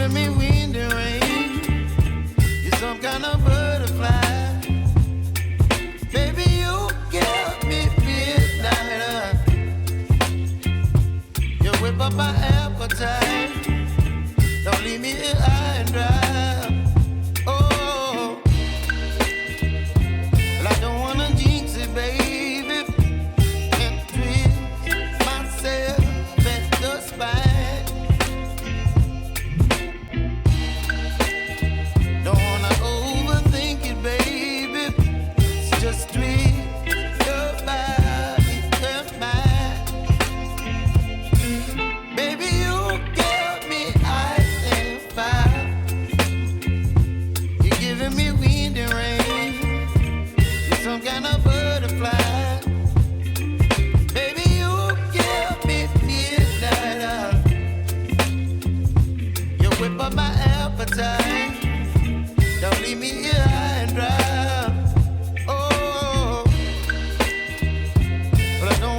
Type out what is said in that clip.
giving me wind and rain. You're some kind of butterfly. Baby, you give me midnight. You whip up my appetite. Don't leave me here high and dry. Oh, well, I don't wanna jinx it, baby, and twist myself at the spine. Don't wanna overthink it, baby. It's just twist your body and mine. Baby, you give me ice and fire. You're giving me wind and rain. You're some kind of butterfly. Baby, you give me midnight. You whip up my appetite. Don't leave me here high and dry. Oh, but I don't